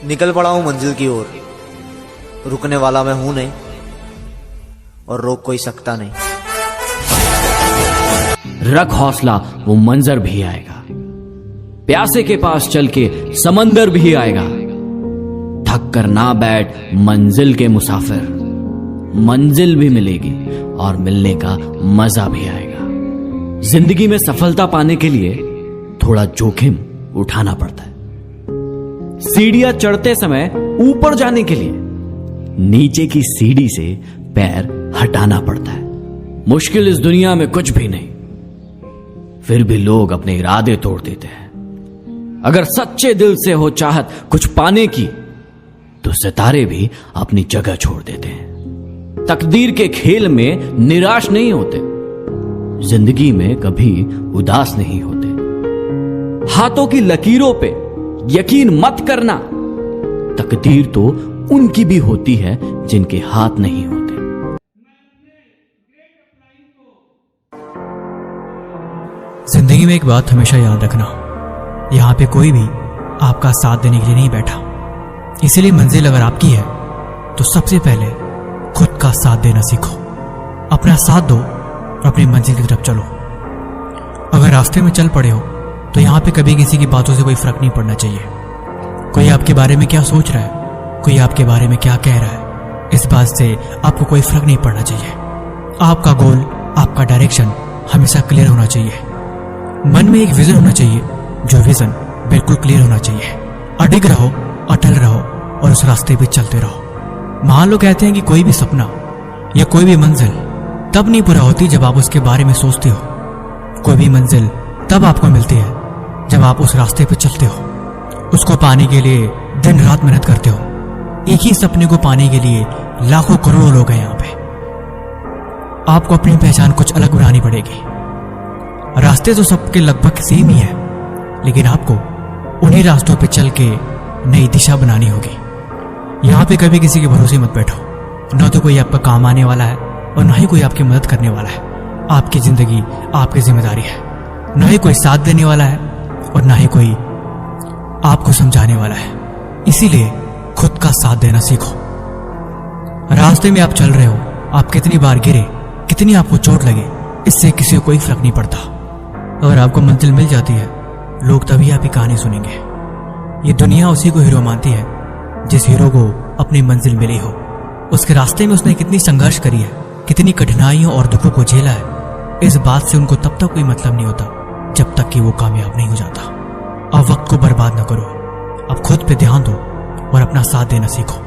निकल पड़ा हूं मंजिल की ओर, रुकने वाला मैं हूं नहीं और रोक कोई सकता नहीं। रख हौसला, वो मंजर भी आएगा। प्यासे के पास चल के समंदर भी आएगा। थक कर ना बैठ मंजिल के मुसाफिर, मंजिल भी मिलेगी और मिलने का मजा भी आएगा। जिंदगी में सफलता पाने के लिए थोड़ा जोखिम उठाना पड़ता है। सीढ़ियां चढ़ते समय ऊपर जाने के लिए नीचे की सीढ़ी से पैर हटाना पड़ता है। मुश्किल इस दुनिया में कुछ भी नहीं, फिर भी लोग अपने इरादे तोड़ देते हैं। अगर सच्चे दिल से हो चाहत कुछ पाने की, तो सितारे भी अपनी जगह छोड़ देते हैं। तकदीर के खेल में निराश नहीं होते, जिंदगी में कभी उदास नहीं होते। हाथों की लकीरों पे यकीन मत करना, तकदीर तो उनकी भी होती है जिनके हाथ नहीं होते। जिंदगी में एक बात हमेशा याद रखना, यहां पे कोई भी आपका साथ देने के लिए नहीं बैठा। इसीलिए मंजिल अगर आपकी है तो सबसे पहले खुद का साथ देना सीखो। अपना साथ दो और अपनी मंजिल की तरफ चलो। अगर रास्ते में चल पड़े हो तो यहां पे कभी किसी की बातों से कोई फर्क नहीं पड़ना चाहिए। कोई आपके बारे में क्या सोच रहा है, कोई आपके बारे में क्या कह रहा है, इस बात से आपको कोई फर्क नहीं पड़ना चाहिए। आपका गोल, आपका डायरेक्शन हमेशा क्लियर होना चाहिए। मन में एक विजन होना चाहिए, जो विजन बिल्कुल क्लियर होना चाहिए। अडिग रहो, अटल रहो और उस रास्ते पे चलते रहो। मान लो कहते हैं कि कोई भी सपना या कोई भी मंजिल तब नहीं पूरा होती जब आप उसके बारे में सोचते हो। कोई भी मंजिल तब आपको मिलती है जब आप उस रास्ते पे चलते हो। उसको पाने के लिए दिन रात मेहनत करते हो। एक ही सपने को पाने के लिए लाखों करोड़ों लोग हैं यहाँ पे। आपको अपनी पहचान कुछ अलग बनानी पड़ेगी। रास्ते तो सबके लगभग सेम ही है, लेकिन आपको उन्हीं रास्तों पे चल के नई दिशा बनानी होगी। यहाँ पे कभी किसी के भरोसे मत बैठो। न तो कोई आपका काम आने वाला है और न ही कोई आपकी मदद करने वाला है। आपकी जिंदगी आपकी जिम्मेदारी है। न ही कोई साथ देने वाला है और न ही कोई आपको समझाने वाला है। इसीलिए खुद का साथ देना सीखो। रास्ते में आप चल रहे हो, आप कितनी बार गिरे, कितनी आपको चोट लगे, इससे किसी को कोई फर्क नहीं पड़ता। अगर आपको मंजिल मिल जाती है, लोग तभी आपकी कहानी सुनेंगे। ये दुनिया उसी को हीरो मानती है जिस हीरो को अपनी मंजिल मिली हो। उसके रास्ते में उसने कितनी संघर्ष करी है, कितनी कठिनाइयों और दुखों को झेला है, इस बात से उनको तब तक कोई मतलब नहीं होता जब तक कि वो कामयाब नहीं हो जाता। अब वक्त को बर्बाद ना करो, अब खुद पे ध्यान दो और अपना साथ देना सीखो,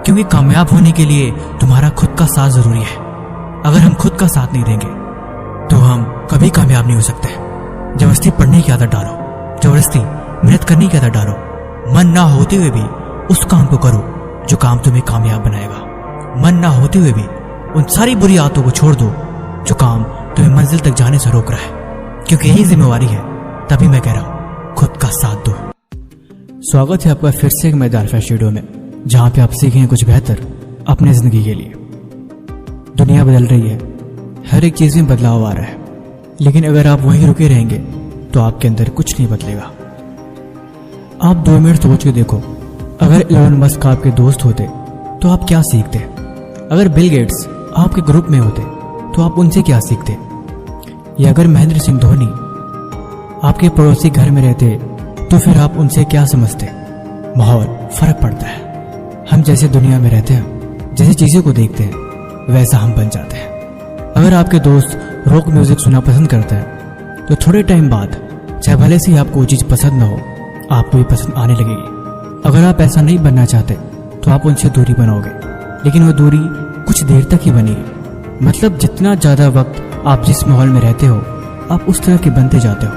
क्योंकि कामयाब होने के लिए तुम्हारा खुद का साथ जरूरी है। अगर हम खुद का साथ नहीं देंगे तो हम कभी कामयाब नहीं हो सकते। जबरदस्ती पढ़ने की आदत डालो, जबरदस्ती मेहनत करने की आदत डालो। मन ना होते हुए भी उस काम को करो जो काम तुम्हें कामयाब बनाएगा। मन ना होते हुए भी उन सारी बुरी आदतों को छोड़ दो जो काम तुम्हें मंजिल तक जाने से रोक रहा है, क्योंकि यही जिम्मेवारी है। तभी मैं कह रहा हूं, खुद का साथ दो। स्वागत है आपका फिर से एक मजेदार फैशन वीडियो में, जहां पे आप सीखेंगे कुछ बेहतर अपनी जिंदगी के लिए। दुनिया बदल रही है, हर एक चीज में बदलाव आ रहा है, लेकिन अगर आप वहीं रुके रहेंगे तो आपके अंदर कुछ नहीं बदलेगा। आप 2 मिनट सोच के देखो, अगर इलोन मस्क आपके दोस्त होते तो आप क्या सीखते? अगर बिल गेट्स आपके ग्रुप में होते तो आप उनसे क्या सीखते? या अगर महेंद्र सिंह धोनी आपके पड़ोसी घर में रहते तो फिर आप उनसे क्या समझते? माहौल फर्क पड़ता है। हम जैसे दुनिया में रहते हैं, जैसी चीजों को देखते हैं, वैसा हम बन जाते हैं। अगर आपके दोस्त रॉक म्यूजिक सुनना पसंद करता है तो थोड़े टाइम बाद, चाहे भले से आपको वो चीज पसंद न हो, आपको भी पसंद आने लगेगी। अगर आप ऐसा नहीं बनना चाहते तो आप उनसे दूरी बनाओगे, लेकिन वो दूरी कुछ देर तक ही बनेगी। मतलब जितना ज्यादा वक्त आप जिस माहौल में रहते हो, आप उस तरह के बनते जाते हो।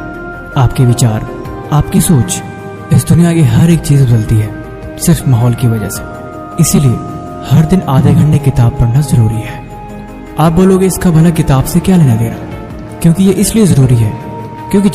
आपके विचार, आपकी सोच, इस दुनिया की हर एक चीज बदलती है सिर्फ माहौल की वजह से। इसीलिए हर दिन आधे घंटे किताब पढ़ना जरूरी है। आप बोलोगे इसका भला किताब से क्या लेना देना? क्योंकि ये इसलिए जरूरी है क्योंकि